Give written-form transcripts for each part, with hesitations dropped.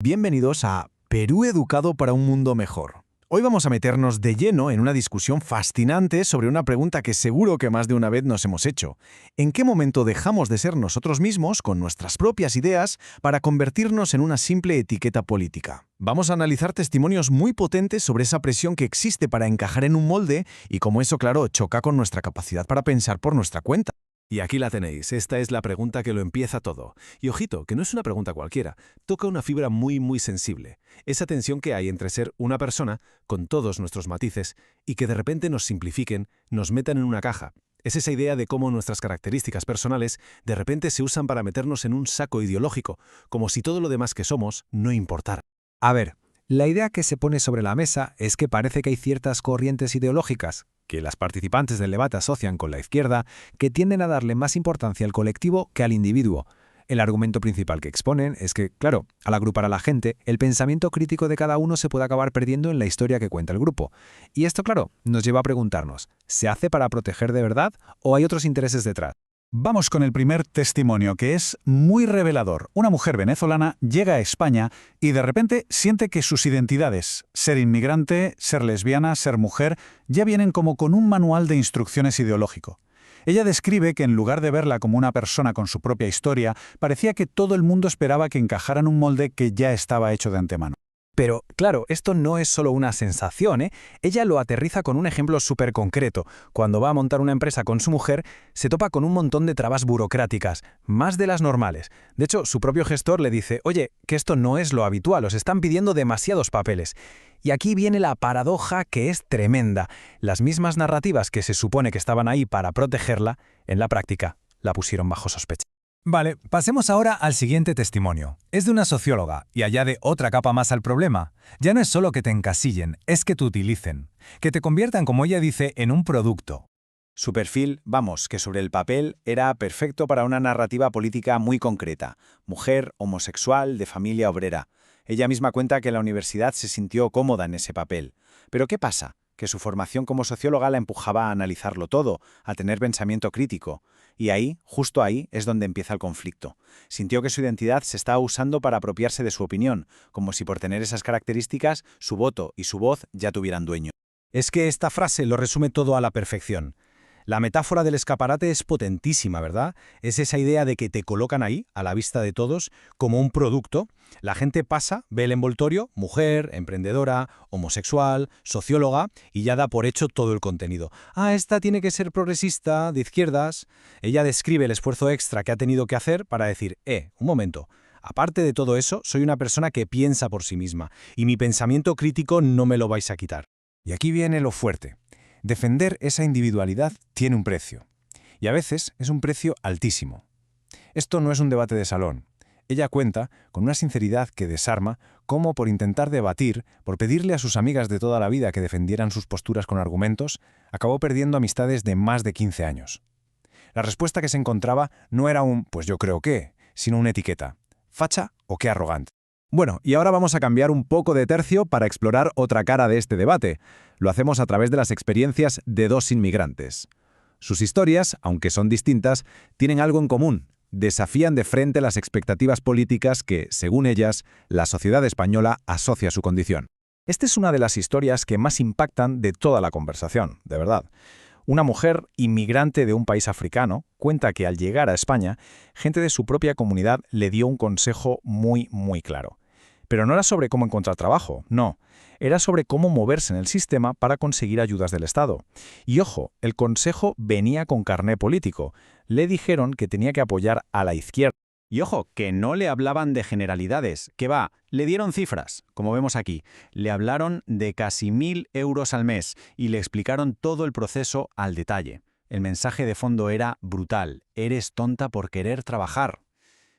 Bienvenidos a Perú Educado para un Mundo Mejor. Hoy vamos a meternos de lleno en una discusión fascinante sobre una pregunta que seguro que más de una vez nos hemos hecho. ¿En qué momento dejamos de ser nosotros mismos, con nuestras propias ideas, para convertirnos en una simple etiqueta política? Vamos a analizar testimonios muy potentes sobre esa presión que existe para encajar en un molde y cómo eso, claro, choca con nuestra capacidad para pensar por nuestra cuenta. Y aquí la tenéis, esta es la pregunta que lo empieza todo. Y ojito, que no es una pregunta cualquiera, toca una fibra muy sensible. Esa tensión que hay entre ser una persona, con todos nuestros matices, y que de repente nos simplifiquen, nos metan en una caja. Es esa idea de cómo nuestras características personales de repente se usan para meternos en un saco ideológico, como si todo lo demás que somos no importara. A ver, la idea que se pone sobre la mesa es que parece que hay ciertas corrientes ideológicas, que las participantes del debate asocian con la izquierda, que tienden a darle más importancia al colectivo que al individuo. El argumento principal que exponen es que, claro, al agrupar a la gente, el pensamiento crítico de cada uno se puede acabar perdiendo en la historia que cuenta el grupo. Y esto, claro, nos lleva a preguntarnos, ¿se hace para proteger de verdad o hay otros intereses detrás? Vamos con el primer testimonio, que es muy revelador. Una mujer venezolana llega a España y de repente siente que sus identidades, ser inmigrante, ser lesbiana, ser mujer, ya vienen como con un manual de instrucciones ideológico. Ella describe que en lugar de verla como una persona con su propia historia, parecía que todo el mundo esperaba que encajara en un molde que ya estaba hecho de antemano. Pero, claro, esto no es solo una sensación, ¿eh? Ella lo aterriza con un ejemplo súper concreto. Cuando va a montar una empresa con su mujer, se topa con un montón de trabas burocráticas, más de las normales. De hecho, su propio gestor le dice, oye, que esto no es lo habitual, os están pidiendo demasiados papeles. Y aquí viene la paradoja que es tremenda. Las mismas narrativas que se supone que estaban ahí para protegerla, en la práctica, la pusieron bajo sospecha. Vale, pasemos ahora al siguiente testimonio. Es de una socióloga y añade otra capa más al problema. Ya no es solo que te encasillen, es que te utilicen. Que te conviertan, como ella dice, en un producto. Su perfil, vamos, que sobre el papel era perfecto para una narrativa política muy concreta. Mujer, homosexual, de familia obrera. Ella misma cuenta que en la universidad se sintió cómoda en ese papel. Pero ¿qué pasa? Que su formación como socióloga la empujaba a analizarlo todo, a tener pensamiento crítico. Y ahí, justo ahí, es donde empieza el conflicto. Sintió que su identidad se estaba usando para apropiarse de su opinión, como si por tener esas características, su voto y su voz ya tuvieran dueño. Es que esta frase lo resume todo a la perfección. La metáfora del escaparate es potentísima, ¿verdad? Es esa idea de que te colocan ahí, a la vista de todos, como un producto. La gente pasa, ve el envoltorio, mujer, emprendedora, homosexual, socióloga, y ya da por hecho todo el contenido. Ah, esta tiene que ser progresista, de izquierdas. Ella describe el esfuerzo extra que ha tenido que hacer para decir, un momento, aparte de todo eso, soy una persona que piensa por sí misma, y mi pensamiento crítico no me lo vais a quitar. Y aquí viene lo fuerte. Defender esa individualidad tiene un precio. Y a veces es un precio altísimo. Esto no es un debate de salón. Ella cuenta, con una sinceridad que desarma, cómo por intentar debatir, por pedirle a sus amigas de toda la vida que defendieran sus posturas con argumentos, acabó perdiendo amistades de más de 15 años. La respuesta que se encontraba no era un «pues yo creo que», sino una etiqueta. ¿Facha o qué arrogante? Bueno, y ahora vamos a cambiar un poco de tercio para explorar otra cara de este debate. Lo hacemos a través de las experiencias de dos inmigrantes. Sus historias, aunque son distintas, tienen algo en común. Desafían de frente las expectativas políticas que, según ellas, la sociedad española asocia a su condición. Esta es una de las historias que más impactan de toda la conversación, de verdad. Una mujer inmigrante de un país africano cuenta que al llegar a España, gente de su propia comunidad le dio un consejo muy claro. Pero no era sobre cómo encontrar trabajo, no. Era sobre cómo moverse en el sistema para conseguir ayudas del Estado. Y ojo, el consejo venía con carné político. Le dijeron que tenía que apoyar a la izquierda. Y ojo, que no le hablaban de generalidades, que le dieron cifras, como vemos aquí. Le hablaron de casi 1.000 euros al mes y le explicaron todo el proceso al detalle. El mensaje de fondo era brutal: eres tonta por querer trabajar.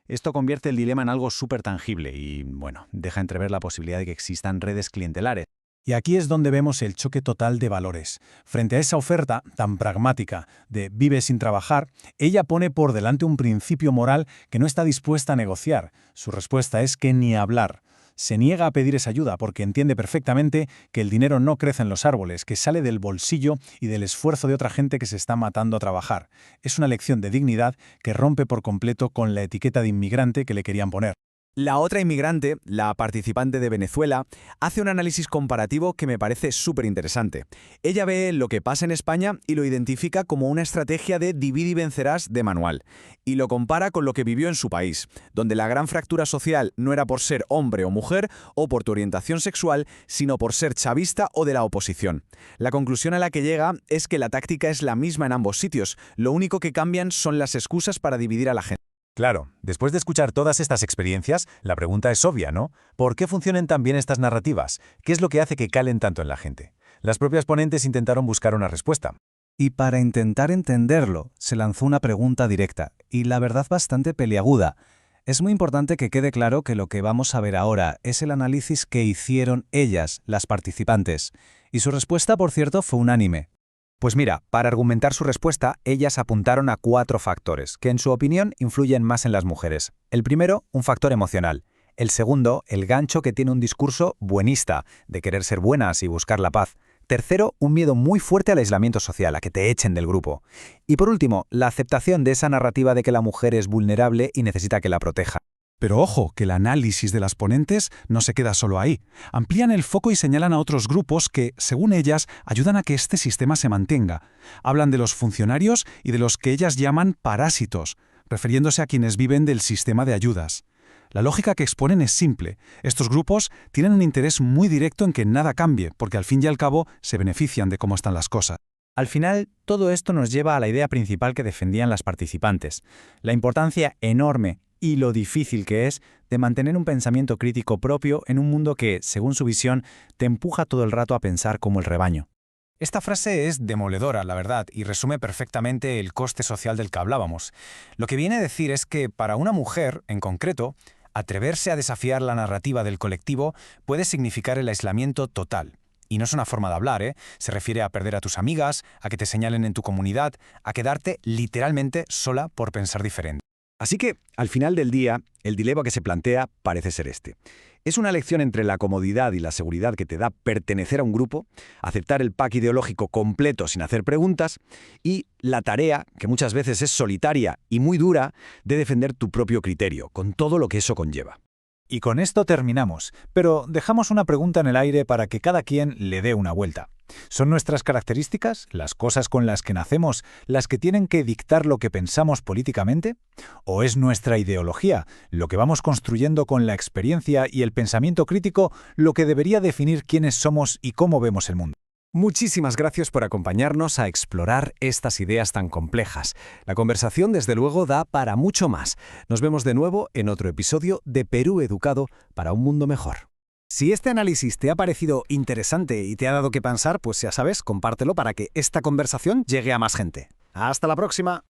Esto convierte el dilema en algo súper tangible y, bueno, deja entrever la posibilidad de que existan redes clientelares. Y aquí es donde vemos el choque total de valores. Frente a esa oferta tan pragmática de vive sin trabajar, ella pone por delante un principio moral que no está dispuesta a negociar. Su respuesta es que ni hablar. Se niega a pedir esa ayuda porque entiende perfectamente que el dinero no crece en los árboles, que sale del bolsillo y del esfuerzo de otra gente que se está matando a trabajar. Es una lección de dignidad que rompe por completo con la etiqueta de inmigrante que le querían poner. La otra inmigrante, la participante de Venezuela, hace un análisis comparativo que me parece súper interesante. Ella ve lo que pasa en España y lo identifica como una estrategia de divide y vencerás de manual, y lo compara con lo que vivió en su país, donde la gran fractura social no era por ser hombre o mujer o por tu orientación sexual, sino por ser chavista o de la oposición. La conclusión a la que llega es que la táctica es la misma en ambos sitios, lo único que cambian son las excusas para dividir a la gente. Claro, después de escuchar todas estas experiencias, la pregunta es obvia, ¿no? ¿Por qué funcionan tan bien estas narrativas? ¿Qué es lo que hace que calen tanto en la gente? Las propias ponentes intentaron buscar una respuesta. Y para intentar entenderlo, se lanzó una pregunta directa, y la verdad bastante peliaguda. Es muy importante que quede claro que lo que vamos a ver ahora es el análisis que hicieron ellas, las participantes. Y su respuesta, por cierto, fue unánime. Pues mira, para argumentar su respuesta, ellas apuntaron a 4 factores, que en su opinión influyen más en las mujeres. El primero, un factor emocional. El segundo, el gancho que tiene un discurso buenista, de querer ser buenas y buscar la paz. Tercero, un miedo muy fuerte al aislamiento social, a que te echen del grupo. Y por último, la aceptación de esa narrativa de que la mujer es vulnerable y necesita que la proteja. Pero ojo, que el análisis de las ponentes no se queda solo ahí. Amplían el foco y señalan a otros grupos que, según ellas, ayudan a que este sistema se mantenga. Hablan de los funcionarios y de los que ellas llaman parásitos, refiriéndose a quienes viven del sistema de ayudas. La lógica que exponen es simple. Estos grupos tienen un interés muy directo en que nada cambie, porque al fin y al cabo se benefician de cómo están las cosas. Al final, todo esto nos lleva a la idea principal que defendían las participantes, la importancia enorme y lo difícil que es de mantener un pensamiento crítico propio en un mundo que, según su visión, te empuja todo el rato a pensar como el rebaño. Esta frase es demoledora, la verdad, y resume perfectamente el coste social del que hablábamos. Lo que viene a decir es que para una mujer, en concreto, atreverse a desafiar la narrativa del colectivo puede significar el aislamiento total. Y no es una forma de hablar, ¿eh? Se refiere a perder a tus amigas, a que te señalen en tu comunidad, a quedarte literalmente sola por pensar diferente. Así que, al final del día, el dilema que se plantea parece ser este. Es una elección entre la comodidad y la seguridad que te da pertenecer a un grupo, aceptar el pack ideológico completo sin hacer preguntas, y la tarea, que muchas veces es solitaria y muy dura, de defender tu propio criterio, con todo lo que eso conlleva. Y con esto terminamos, pero dejamos una pregunta en el aire para que cada quien le dé una vuelta. ¿Son nuestras características, las cosas con las que nacemos, las que tienen que dictar lo que pensamos políticamente? ¿O es nuestra ideología, lo que vamos construyendo con la experiencia y el pensamiento crítico, lo que debería definir quiénes somos y cómo vemos el mundo? Muchísimas gracias por acompañarnos a explorar estas ideas tan complejas. La conversación, desde luego, da para mucho más. Nos vemos de nuevo en otro episodio de Perú Educado para un mundo mejor. Si este análisis te ha parecido interesante y te ha dado que pensar, pues ya sabes, compártelo para que esta conversación llegue a más gente. ¡Hasta la próxima!